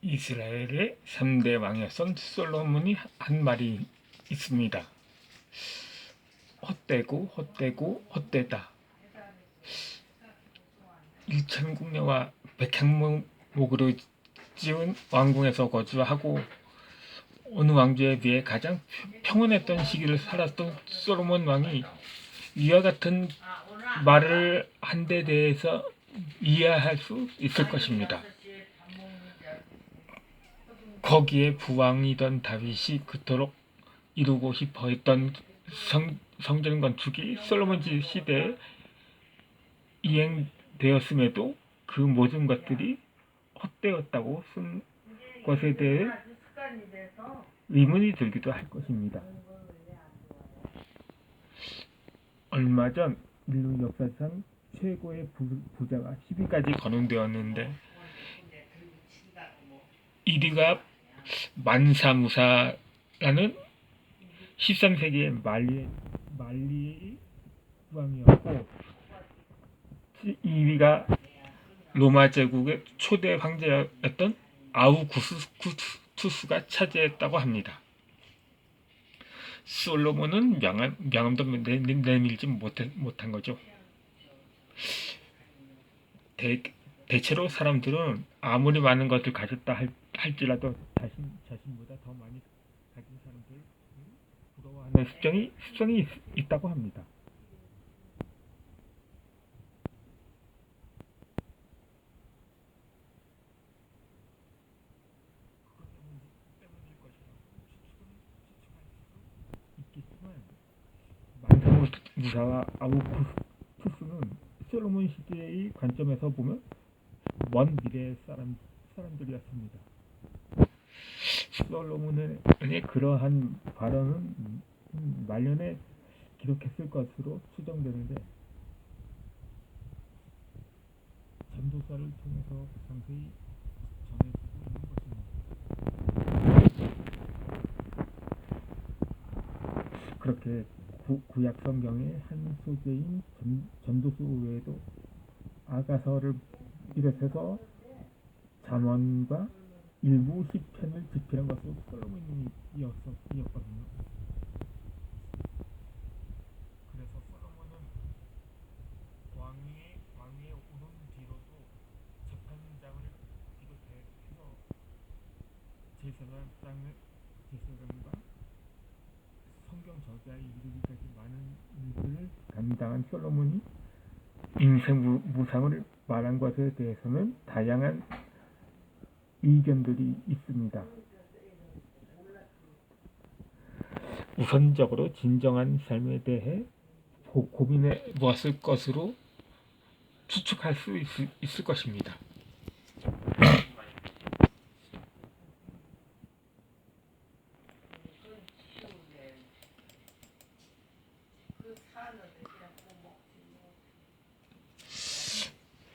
이스라엘의 3대 왕이었던 솔로몬이 한 말이 있습니다. 헛되다. 일천국녀와 백향목으로 지은 왕궁에서 거주하고 어느 왕조에 비해 가장 평온했던 시기를 살았던 솔로몬 왕이 이와 같은 말을 한 데 대해서 이해할 수 있을 것입니다. 거기에 부왕이던 다윗이 그토록 이루고 싶어 했던 성전 건축이 솔로몬 시대에 이행되었음에도 그 모든 것들이 헛되었다고 쓴 것에 대해 의문이 들기도 할 것입니다. 얼마 전 인류 역사상 최고의 부자가 10위까지 거론되었는데 1위가 만사무사라는 13세기의 말리의 왕이었고 2위가 로마 제국의 초대 황제였던 아우구스투스가 차지했다고 합니다. 솔로몬은 명함도 내밀지 못한 거죠. 대체로 사람들은 아무리 많은 것을 가졌다 할지라도 자신보다 더 많이 가진 사람들을 부러워하는 습성이 있다고 합니다. 만사무사와 아우구스투스는 솔로몬 시대의 관점에서 보면 먼 미래의 사람들이었습니다. 솔로몬의 그러한 발언은 말년에 기록했을 것으로 추정되는데 전도서를 통해서 상세히 전해주고 있는 것입니다. 그렇게 구약 성경의 한 소재인 전도서 외에도 아가서를 비롯해서 잠언과 일부 시편을 집필한 것도 솔로몬이었거든요. 그래서 솔로몬은 왕위에 오른 뒤로도 재판장을 비롯해서 제사장과 성경 저자에 이르기까지 많은 일들을 감당한 솔로몬이 인생 무상을 말한 것에 대해서는 다양한 의견들이 있습니다. 우선적으로 진정한 삶에 대해 고민해 보았을 것으로 추측할 수 있을 것입니다.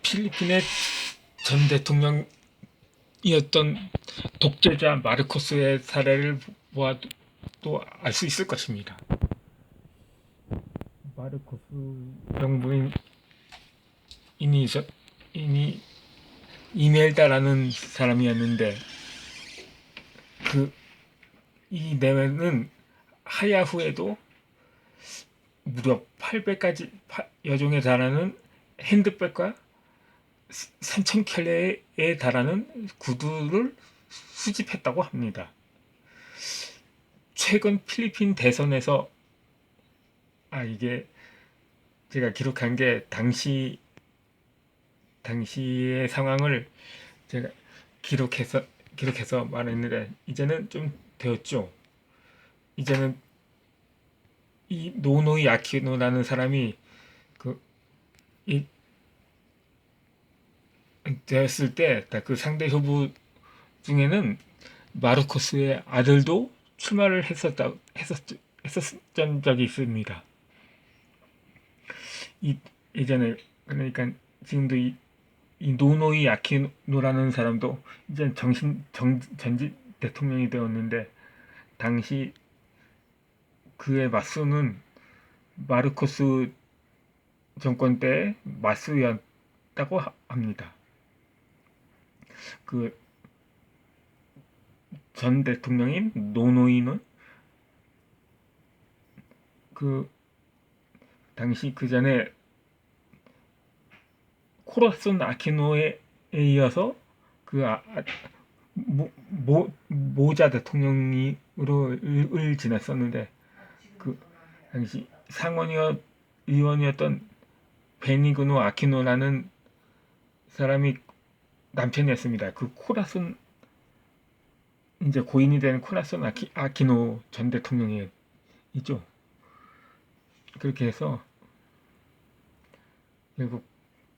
필리핀의 전 대통령이었던 독재자 마르코스의 사례를 보아도 알 수 있을 것입니다. 마르코스 영부인이 이멜다라는 사람이었는데 이 내외는 하야 후에도 무려 800가지 여종에 달하는 핸드백과 3,000켤레에 달하는 구두를 수집했다고 합니다. 최근 필리핀 대선에서 이게 제가 기록한 게 당시의 상황을 제가 기록해서 말했는데 이제는 좀 되었죠. 이제는 이 노노이 아키노라는 사람이 되었을 때 그 상대 후보 중에는 마르코스의 아들도 출마를 했었던 적이 있습니다. 예전에 그러니까 지금도 이 노노이 아키노라는 사람도 이제 전직 대통령이 되었는데 당시 그의 맞수는 마르코스 정권 때 맞수였다고 합니다. 그 전 대통령인 노노이는 그 당시 그 전에 코라손 아키노에 이어서 그 모자 대통령으로 을 지냈었는데 그 당시 의원이었던 베니그노 아키노라는 사람이 남편이었습니다. 그 코라손 이제 고인이 된 코라손 아키노 전 대통령이죠. 그렇게 해서 결국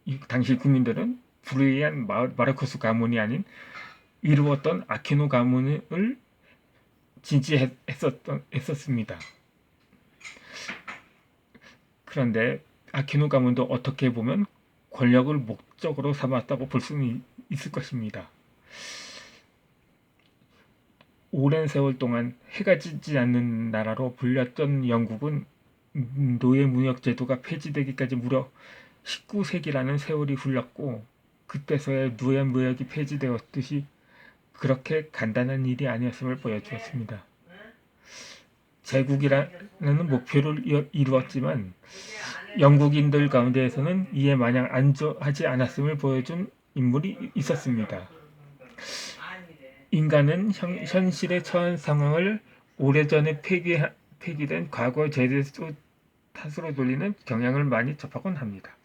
이 당시 국민들은 불의한 마르코스 가문이 아닌 이루었던 아키노 가문을 지지했었습니다. 그런데 아키노 가문도 어떻게 보면 권력을 목적으로 삼았다고 볼 수는 있을 것입니다. 오랜 세월 동안 해가 지지 않는 나라로 불렸던 영국은 노예 무역 제도가 폐지되기까지 무려 19세기라는 세월이 흘렀고 그때서야 노예 무역이 폐지되었듯이 그렇게 간단한 일이 아니었음을 보여주었습니다. 제국이라는 목표를 이루었지만 영국인들 가운데에서는 이에 마냥 안주하지 않았음을 보여준 인물이 있었습니다. 인간은 현실에 처한 상황을 오래전에 폐기된 과거 제도 탓으로 돌리는 경향을 많이 접하곤 합니다.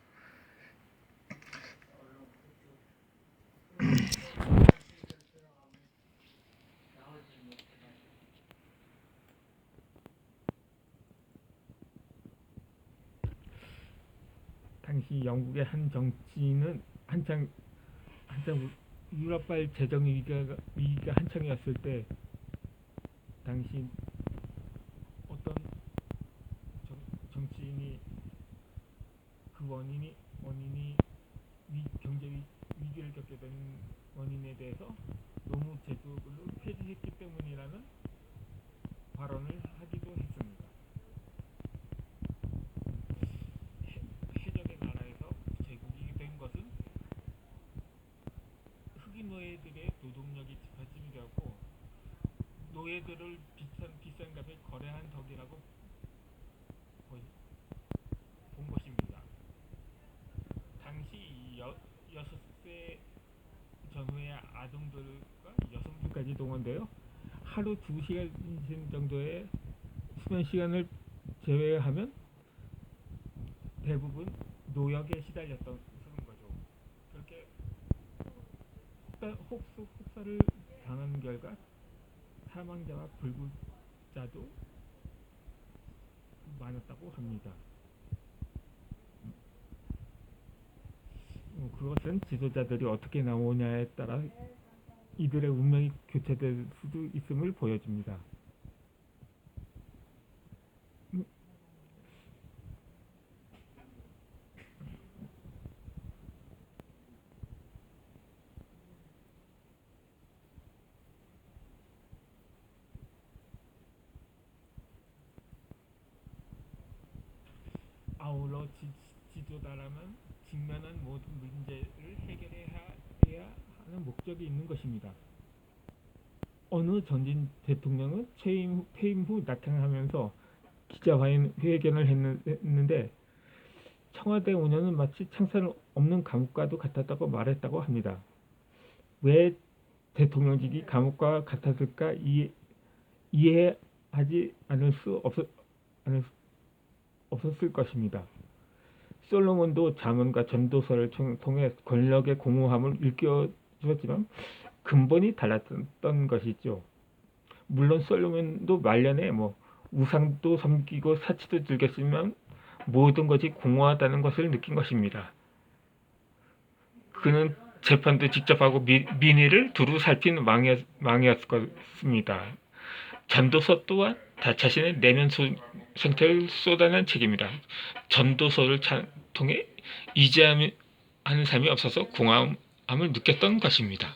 당시 영국의 한 정치인은 한창 유럽발 재정 위기가 한창이었을 때 당시 어떤 정치인이 그 원인이 경제 위기를 겪게 된 원인에 대해서 노무 제도를 폐지했기 때문이라는 발언을 하기도 했습니다. 해적의 나라에서 제국이 된 것은 흑인 노예들의 노동력이 뒷받침이 되었고 노예들을 비싼 값에 거래한 덕이라고 본 것입니다. 당시 6세 전후의 아동들과 여성들까지 동원되어 하루 2시간 정도의 수면 시간을 제외하면 대부분 노역에 시달렸던 거죠. 그렇게 혹사를 당한 결과 사망자와 불구자도 많았다고 합니다. 그것은 지도자들이 어떻게 나오냐에 따라 이들의 운명이 교체될 수도 있음을 보여줍니다. 아울러 지도자라면 직면한 모든 문제를 해결해야 하는 목적이 있는 것입니다. 어느 전직 대통령은 퇴임 후 나타나면서 기자회견을 했는데 청와대 운영은 마치 창살 없는 감옥과도 같았다고 말했다고 합니다. 왜 대통령직이 감옥과 같았을까 이해하지 않을 수 없었을 것입니다. 솔로몬도 잠언과 전도서를 통해 권력의 공허함을 일깨워주었지만 근본이 달랐던 것이죠. 물론 솔로몬도 말년에 우상도 섬기고 사치도 즐겼지만 모든 것이 공허하다는 것을 느낀 것입니다. 그는 재판도 직접 하고 민의를 두루 살핀 왕이었습니다. 전도서 또한 자신의 내면 생태를 쏟아낸 책입니다. 전도서를 통해 아는 사람이 없어서 공허함을 느꼈던 것입니다.